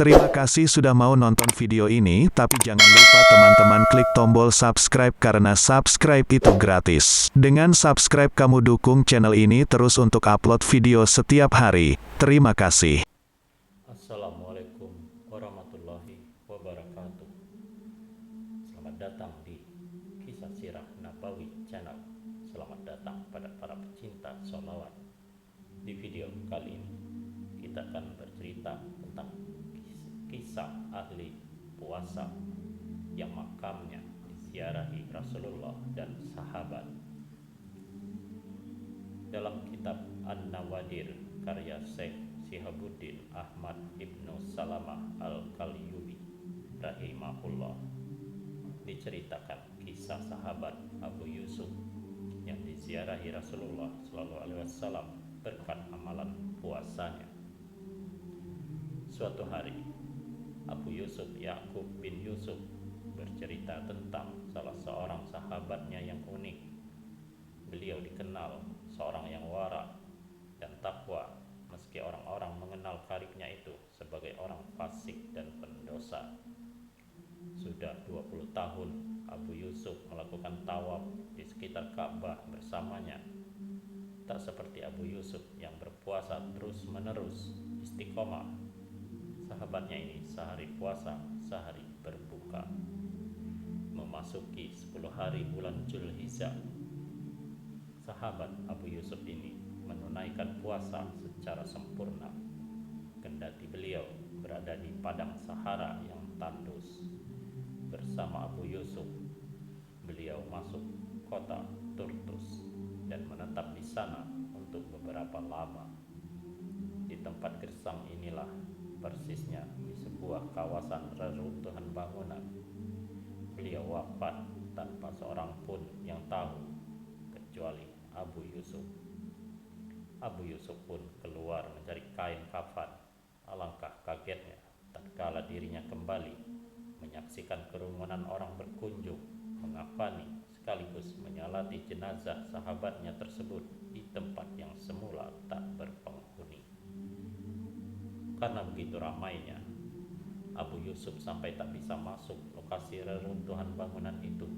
Terima kasih sudah mau nonton video ini, tapi jangan lupa teman-teman klik tombol subscribe karena subscribe itu gratis. Dengan subscribe kamu dukung channel ini terus untuk upload video setiap hari. Terima kasih. Assalamualaikum warahmatullahi wabarakatuh. Selamat datang di Kisah Sirah Nabawi Channel. Selamat datang pada para pecinta sholawat. Di video kali ini kita akan bercerita tentang kisah ahli puasa yang makamnya diziarahi Rasulullah dan sahabat. Dalam kitab An-Nawadir karya Syekh Shihabuddin Ahmad Ibnu Salamah Al-Kalyubi rahimahullah, diceritakan kisah sahabat Abu Yusuf yang diziarahi Rasulullah SAW berkat amalan puasanya. Suatu hari, Abu Yusuf Yakub bin Yusuf bercerita tentang salah seorang sahabatnya yang unik. Beliau dikenal seorang yang wara dan takwa, meski orang-orang mengenal karibnya itu sebagai orang fasik dan pendosa. Sudah 20 tahun Abu Yusuf melakukan tawaf di sekitar Ka'bah bersamanya. Tak seperti Abu Yusuf yang berpuasa terus-menerus istiqomah. Sahabatnya ini sehari puasa, sehari berbuka. Memasuki 10 hari bulan Zulhijjah, sahabat Abu Yusuf ini menunaikan puasa secara sempurna. Kendati beliau berada di padang Sahara yang tandus. Bersama Abu Yusuf, beliau masuk kota Turtus dan menetap di sana untuk beberapa lama. Di tempat gersang inilah, persisnya di sebuah kawasan reruntuhan bangunan, beliau wafat tanpa seorang pun yang tahu kecuali Abu Yusuf. Abu Yusuf pun keluar mencari kain kafan. Alangkah kagetnya tatkala dirinya kembali menyaksikan kerumunan orang berkunjung mengafani sekaligus menyolati jenazah sahabatnya tersebut di tempat yang semula tak berpenghuni. Karena begitu ramainya, Abu Yusuf sampai tak bisa masuk lokasi reruntuhan bangunan itu.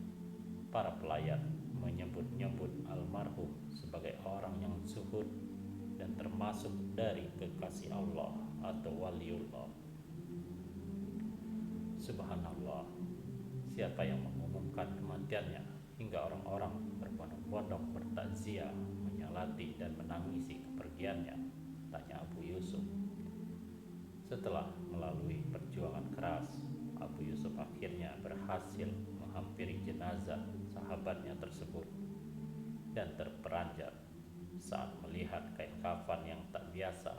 Para pelayan menyebut-nyebut almarhum sebagai orang yang zuhud dan termasuk dari kekasih Allah atau waliullah. Subhanallah, siapa yang mengumumkan kematiannya hingga orang-orang berbondong-bondong bertakziah, menyalati dan menangisi kepergiannya, tanya Abu Yusuf. Setelah melalui perjuangan keras, Abu Yusuf akhirnya berhasil menghampiri jenazah sahabatnya tersebut dan terperanjat saat melihat kain kafan yang tak biasa.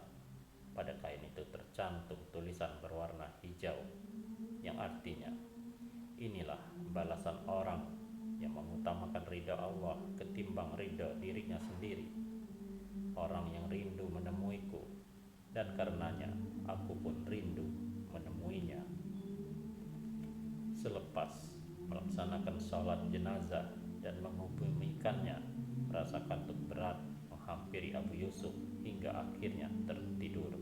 Pada kain itu tercantum tulisan berwarna hijau yang artinya, inilah balasan orang yang mengutamakan ridha Allah ketimbang ridha dirinya sendiri. Orang yang rindu menemuiku, dan karenanya aku pun rindu menemuinya. Selepas melaksanakan sholat jenazah dan menghukumikannya, rasa kantuk berat menghampiri Abu Yusuf hingga akhirnya tertidur.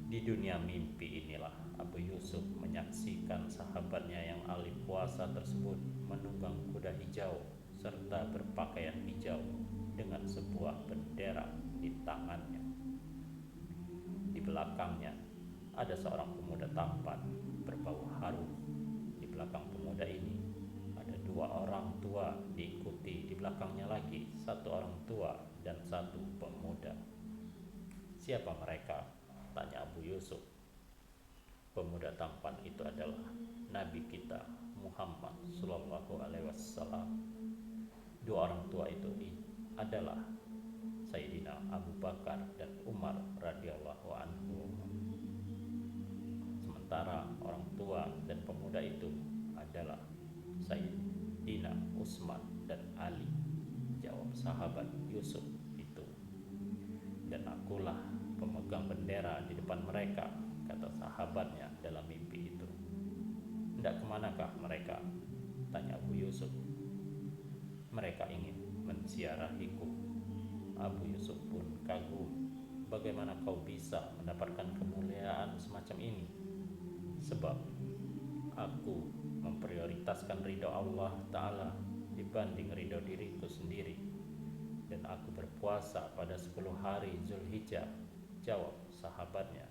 Di dunia mimpi inilah Abu Yusuf menyaksikan sahabatnya yang ahli puasa tersebut menunggang kuda hijau serta berpakaian hijau dengan sebuah bendera di tangannya. Di belakangnya ada seorang pemuda tampan berbau harum. Di belakang pemuda ini ada 2 orang tua, diikuti di belakangnya lagi 1 orang tua dan 1 pemuda. Siapa mereka? Tanya Abu Yusuf. Pemuda tampan itu adalah Nabi kita Muhammad Sallallahu Alaihi Wasallam. 2 orang tua itu adalah Sayyidina Abu Bakar dan Umar radhiyallahu anhu. Sementara orang tua dan pemuda itu adalah Sayyidina Utsman dan Ali, jawab sahabat Yusuf itu. Dan akulah pemegang bendera di depan mereka, kata sahabatnya dalam mimpi itu. Hendak kemanakah mereka? Tanya Abu Yusuf. Mereka ingin menziarahiku. Abu Yusuf pun kagum bagaimana kau bisa mendapatkan kemuliaan semacam ini? Sebab aku memprioritaskan ridho Allah Ta'ala dibanding ridho diriku sendiri, dan aku berpuasa pada 10 hari Zulhijjah. Jawab sahabatnya.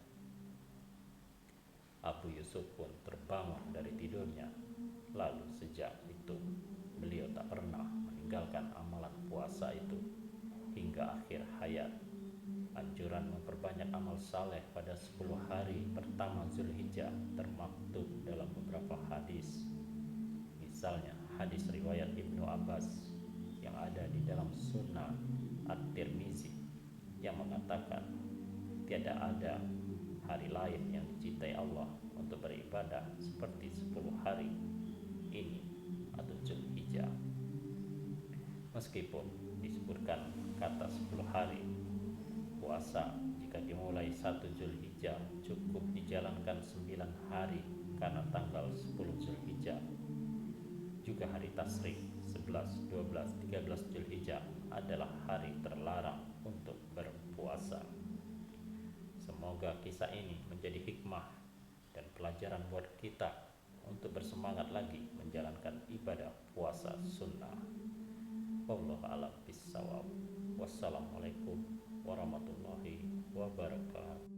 Abu Yusuf pun terbangun dari tidurnya. Lalu sejak itu beliau tak pernah meninggalkan amalan puasa itu hingga akhir hayat. Anjuran memperbanyak amal saleh pada 10 hari pertama Zulhijjah termaktub dalam beberapa hadis. Misalnya hadis riwayat Ibnu Abbas yang ada di dalam Sunan At-Tirmizi yang mengatakan tiada ada hari lain yang dicintai Allah untuk beribadah seperti 10 hari ini atau Zulhijjah. Meskipun disebutkan kata 10 hari, puasa jika dimulai 1 Zulhijjah cukup dijalankan 9 hari karena tanggal 10 Zulhijjah. Juga hari Tasyrik 11, 12, 13 Zulhijjah adalah hari terlarang untuk berpuasa. Semoga kisah ini menjadi hikmah dan pelajaran buat kita untuk bersemangat lagi menjalankan ibadah puasa sunnah. Wallahu a'lam bishawab. Wassalamualaikum warahmatullahi wabarakatuh.